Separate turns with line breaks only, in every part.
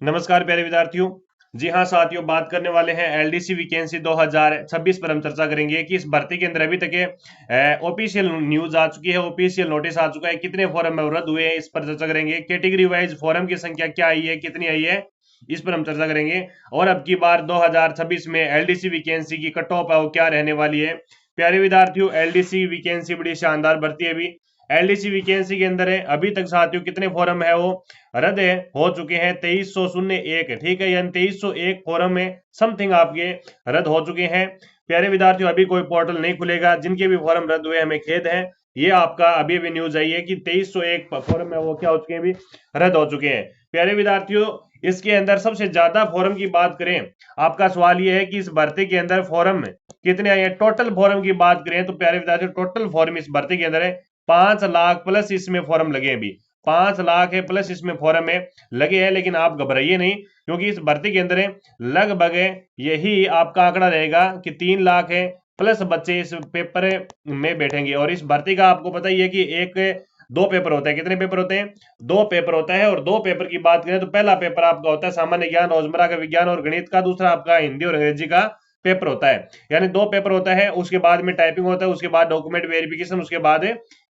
नमस्कार प्यारे विद्यार्थियों। जी हाँ साथियों, बात करने वाले हैं एलडीसी वैकेंसी 2026 पर। हम चर्चा करेंगे कि इस भर्ती के अंदर अभी तक ऑफिशियल न्यूज आ चुकी है, ऑफिशियल नोटिस आ चुका है, कितने फॉर्म में रद्द हुए हैं इस पर चर्चा करेंगे। कैटेगरी वाइज फॉर्म की संख्या क्या आई है, कितनी आई है, इस पर हम चर्चा करेंगे। और अब की बार 2026 में एलडीसी वैकेंसी की कट ऑफ है वो क्या रहने वाली है। प्यारे विद्यार्थियों, एलडीसी वैकेंसी बड़ी शानदार भर्ती है। अभी एलडीसी वैकेंसी के अंदर है, अभी तक साथियों कितने फॉर्म है वो रद्द हो चुके हैं 2301। ठीक है, यानी 2301 फॉर्म में समथिंग आपके रद्द हो चुके हैं। प्यारे विद्यार्थियों, अभी कोई पोर्टल नहीं खुलेगा, जिनके भी फॉर्म रद्द हुए हमें खेद है। ये आपका अभी अभी न्यूज आई है कि 2301 फॉर्म है वो क्या हो चुके हैं, अभी रद्द हो चुके हैं। प्यारे विद्यार्थियों, इसके अंदर सबसे ज्यादा फॉर्म की बात करें, आपका सवाल ये है कि इस भर्ती के अंदर फॉर्म कितने आए हैं। टोटल फॉर्म की बात करें तो प्यारे विद्यार्थियों, टोटल फॉर्म इस भर्ती के अंदर है 5 लाख प्लस इसमें फॉर्म लगे हैं। अभी 5 लाख है प्लस इसमें फॉर्म है लगे हैं, लेकिन आप घबराइए नहीं, क्योंकि इस भर्ती के अंदर लगभग यही आपका आंकड़ा रहेगा कि 3 लाख है प्लस बच्चे इस पेपर में बैठेंगे। और इस भर्ती का आपको पता ही है कि दो पेपर होते हैं। कितने पेपर होते हैं? दो पेपर होता है। और दो पेपर की बात करें तो पहला पेपर आपका होता है सामान्य ज्ञान, रोजमर्रा का विज्ञान और गणित का। दूसरा आपका हिंदी और अंग्रेजी का पेपर होता है। यानी दो पेपर होता है, उसके बाद में टाइपिंग होता है, उसके बाद डॉक्यूमेंट वेरिफिकेशन, उसके बाद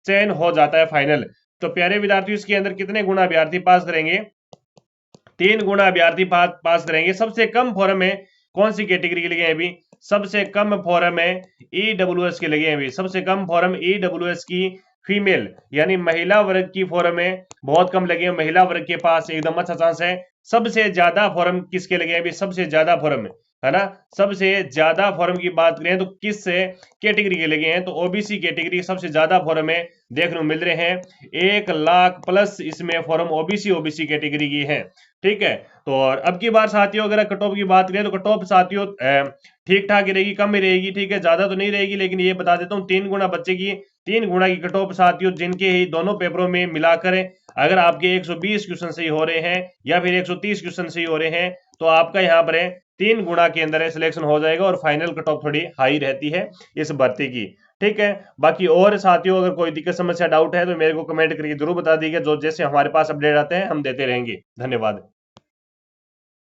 चयन हो जाता है फाइनल। तो प्यारे विद्यार्थियों, इसके अंदर कितने गुना अभ्यर्थी पास करेंगे? 3 गुना अभ्यर्थी पास करेंगे। सबसे कम फॉर्म है कौन सी कैटेगरी के लगे हैं? अभी सबसे कम फॉर्म है ईडब्ल्यूएस के लगे हैं। अभी सबसे कम फॉर्म ईडब्ल्यूएस की फीमेल यानी महिला वर्ग की फॉर्म है बहुत कम लगे हैं। महिला वर्ग के पास एकदम अच्छा चांस है। सबसे ज्यादा फॉर्म किसके लगे हैं? अभी सबसे ज्यादा फॉर्म है ना, सबसे ज्यादा फॉर्म की बात करें तो किस कैटेगरी के लगे हैं, तो ओबीसी कैटेगरी सबसे ज्यादा फॉर्म है देखने को मिल रहे हैं। 1 लाख प्लस इसमें फॉर्म ओबीसी कैटेगरी की है। ठीक है, तो और अब की बार साथियों अगर कट ऑफ की बात करें तो कट ऑफ साथियों ठीक ठाक ही रहेगी, कम ही रहेगी। ठीक है, ज्यादा तो नहीं रहेगी, लेकिन ये बता देता हूँ 3 गुना बच्चे की 3 गुना की कट ऑफ साथियों, जिनके ही दोनों पेपरों में मिलाकर अगर आपके 120 क्वेश्चन सही हो रहे हैं या फिर 130 क्वेश्चन सही हो रहे हैं, तो आपका यहाँ पर 3 गुना के अंदर सिलेक्शन हो जाएगा और फाइनल कट ऑफ थोड़ी हाई रहती है इस भर्ती की। ठीक है, बाकी और साथियों अगर कोई दिक्कत समस्या डाउट है तो मेरे को कमेंट करके जरूर बता दीजिएगा। जो जैसे हमारे पास अपडेट आते हैं हम देते रहेंगे। धन्यवाद।